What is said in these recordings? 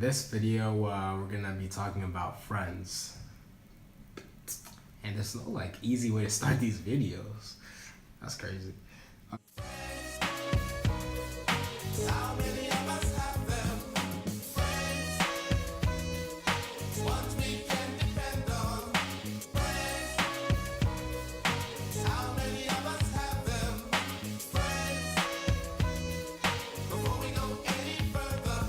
In this video, we're gonna be talking about friends. And there's no like easy way to start these videos. That's crazy. How many of us have them? Friends, ones we can depend on. Friends, how many of us have them? Friends, before we go any further,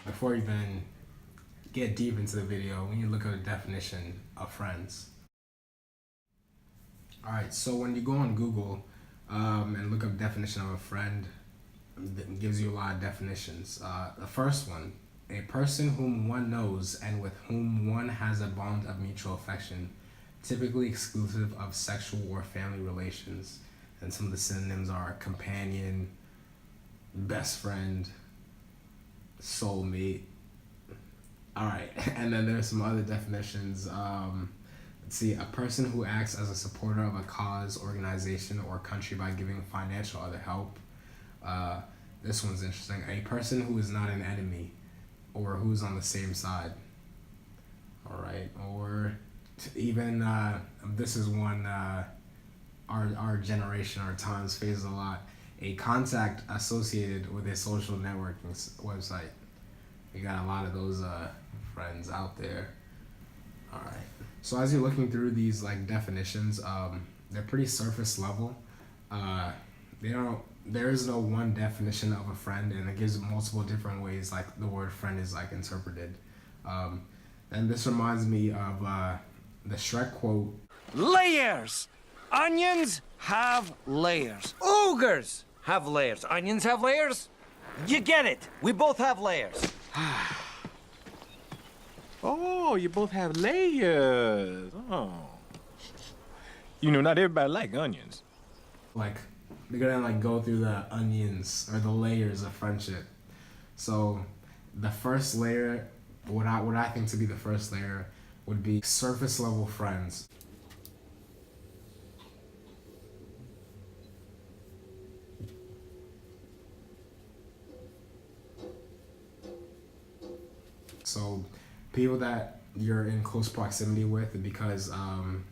Before we even get deep into the video, we need to look at the definition of friends. Alright, so when you go on Google and look up definition of a friend, it gives you a lot of definitions. The first one, a person whom one knows and with whom one has a bond of mutual affection, typically exclusive of sexual or family relations. And some of the synonyms are companion, best friend, soulmate. All right, and then there's some other definitions. Let's see, a person who acts as a supporter of a cause, organization, or country by giving financial or other help. This one's interesting. A person who is not an enemy or who's on the same side. All right, or even this is one our generation, our times faces a lot. A contact associated with a social networking website. You got a lot of those friends out there. All right. So as you're looking through these like definitions, they're pretty surface level. There is no one definition of a friend, and it gives multiple different ways like the word friend is like interpreted. And this reminds me of the Shrek quote. Layers! Onions have layers. Ogres have layers. Onions have layers. You get it. We both have layers. Oh, you both have layers. Oh. You know, not everybody like onions. Like they're gonna like go through the onions or the layers of friendship. So the first layer, what I think to be the first layer would be surface level friends. So people that you're in close proximity with because of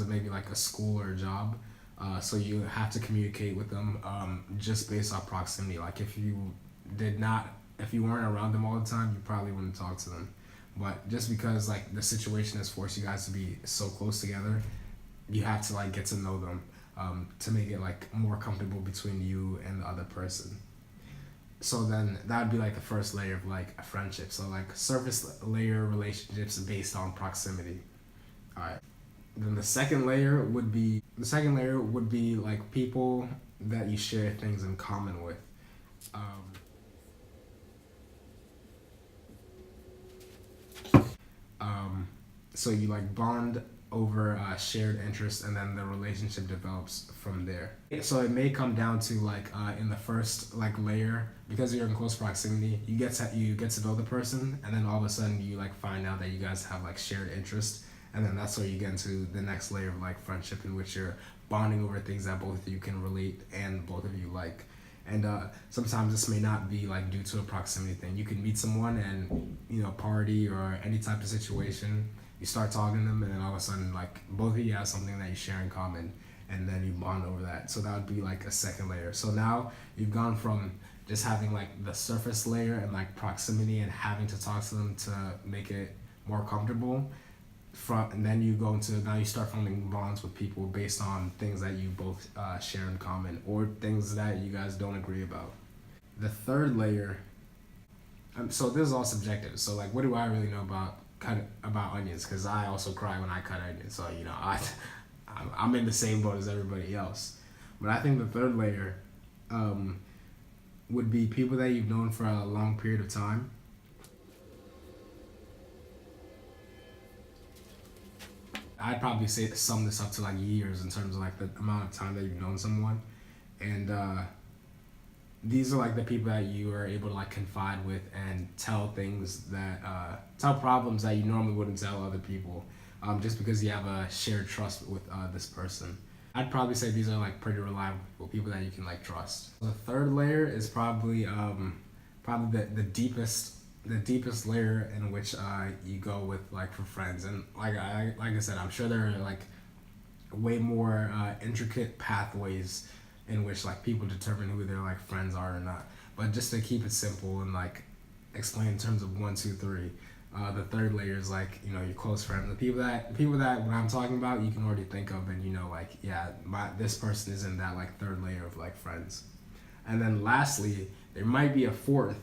maybe like a school or a job. So you have to communicate with them just based on proximity. Like if you weren't around them all the time, you probably wouldn't talk to them. But just because like the situation has forced you guys to be so close together, you have to like get to know them to make it like more comfortable between you and the other person. So then that would be like the first layer of like a friendship. So like surface layer relationships based on proximity. All right. Then the second layer would be like people that you share things in common with. So you like bond over shared interests, and then the relationship develops from there. So it may come down to like in the first like layer, because you're in close proximity, you get to know the person, and then all of a sudden you like find out that you guys have like shared interests, and then that's where you get into the next layer of like friendship, in which you're bonding over things that both of you can relate and both of you like. And sometimes this may not be like due to a proximity thing. You can meet someone and party or any type of situation. You start talking to them, and then all of a sudden, like both of you have something that you share in common, and then you bond over that. So that would be like a second layer. So now you've gone from just having like the surface layer and like proximity and having to talk to them to make it more comfortable. And then now you start forming bonds with people based on things that you both share in common or things that you guys don't agree about. The third layer. So this is all subjective. So like, what do I really know about onions? Because I also cry when I cut onions, so I'm in the same boat as everybody else. But I think the third layer would be people that you've known for a long period of time. I'd probably sum this up to like years in terms of like the amount of time that you've known someone, and these are like the people that you are able to like confide with and tell problems that you normally wouldn't tell other people. just because you have a shared trust with this person. I'd probably say these are like pretty reliable people that you can like trust. The third layer is probably the deepest layer in which you go with like for friends. And like I said, I'm sure there are like way more intricate pathways in which like people determine who their like friends are or not. But just to keep it simple and like explain in terms of 1, 2, 3. The third layer is like, you know, your close friends, the people that when I'm talking about, you can already think of, and you know, like, yeah, this person is in that like third layer of like friends. And then lastly, there might be a fourth,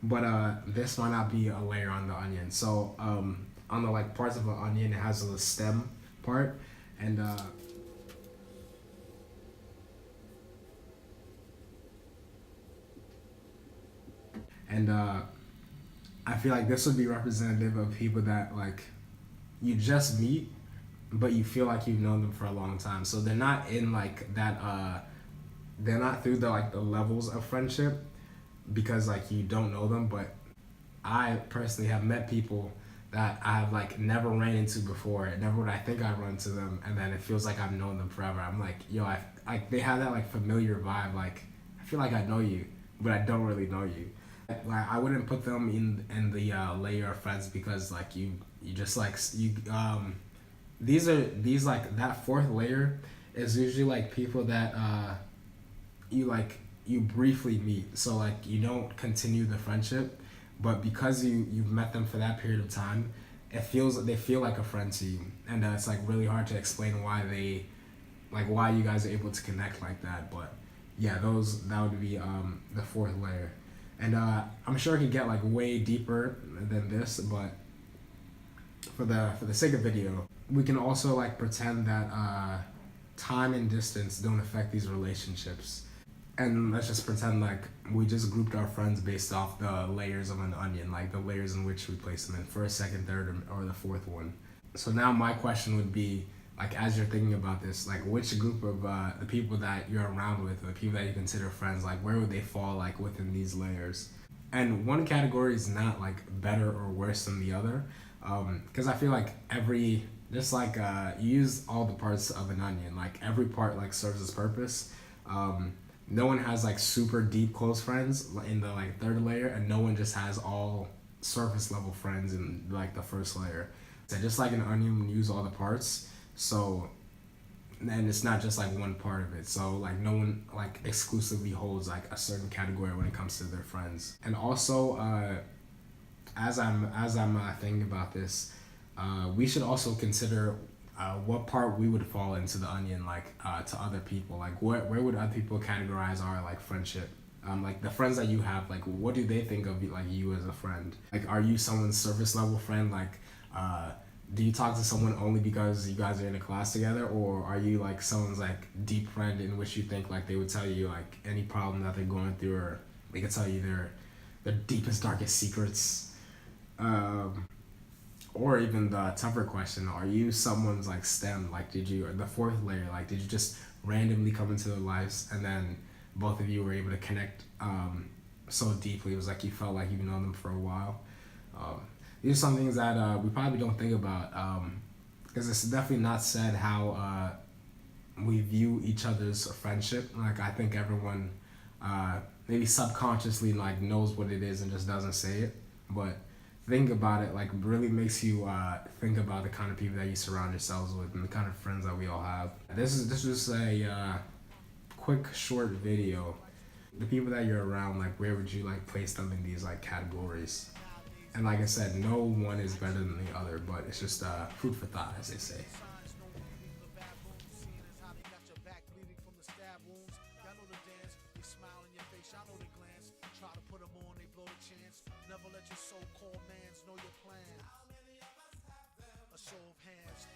but this might not be a layer on the onion. So on the like parts of the onion, it has a stem part, and I feel like this would be representative of people that like you just meet, but you feel like you've known them for a long time. So they're not in like that. They're not through the like the levels of friendship because like you don't know them. But I personally have met people that I have like never ran into before. Never would I think I'd run into them, and then it feels like I've known them forever. I'm like, yo, they have that like familiar vibe. Like I feel like I know you, but I don't really know you. Like I wouldn't put them in the layer of friends because like you just like these like that fourth layer is usually like people that you briefly meet, so like you don't continue the friendship, but because you've met them for that period of time, they feel like a friend to you, and it's like really hard to explain why you guys are able to connect like that. But yeah, that would be the fourth layer. And I'm sure it could get like way deeper than this, but for the sake of video, we can also like pretend that time and distance don't affect these relationships. And let's just pretend like we just grouped our friends based off the layers of an onion, like the layers in which we place them in, first, second, third, or the fourth one. So now my question would be, like, as you're thinking about this, like which group of the people that you're around with, or the people that you consider friends, like where would they fall like within these layers? And one category is not like better or worse than the other, because I feel like you use all the parts of an onion, like every part like serves its purpose. No one has like super deep close friends in the like third layer, and no one just has all surface level friends in like the first layer. So just like an onion, we use all the parts. So, and it's not just like one part of it. So like no one like exclusively holds like a certain category when it comes to their friends. And also, as I'm thinking about this, we should also consider what part we would fall into the onion, like to other people. Like where would other people categorize our like friendship? Like the friends that you have, like what do they think of like you as a friend? Like are you someone's surface level friend? Like do you talk to someone only because you guys are in a class together, or are you like someone's like deep friend in which you think like they would tell you like any problem that they're going through, or they could tell you their deepest darkest secrets? Or even the tougher question, are you someone's like stem? Like or the fourth layer, like did you just randomly come into their lives and then both of you were able to connect so deeply? It was like you felt like you've known them for a while. These are some things that we probably don't think about, because it's definitely not said how we view each other's friendship. Like I think everyone maybe subconsciously like knows what it is and just doesn't say it, but think about it, like really makes you think about the kind of people that you surround yourselves with and the kind of friends that we all have. This is a quick short video. The people that you're around, like where would you like place them in these like categories? And like I said, no one is better than the other, but it's just food for thought, as they say. Never let your so-called mans know your plan. A show of hands.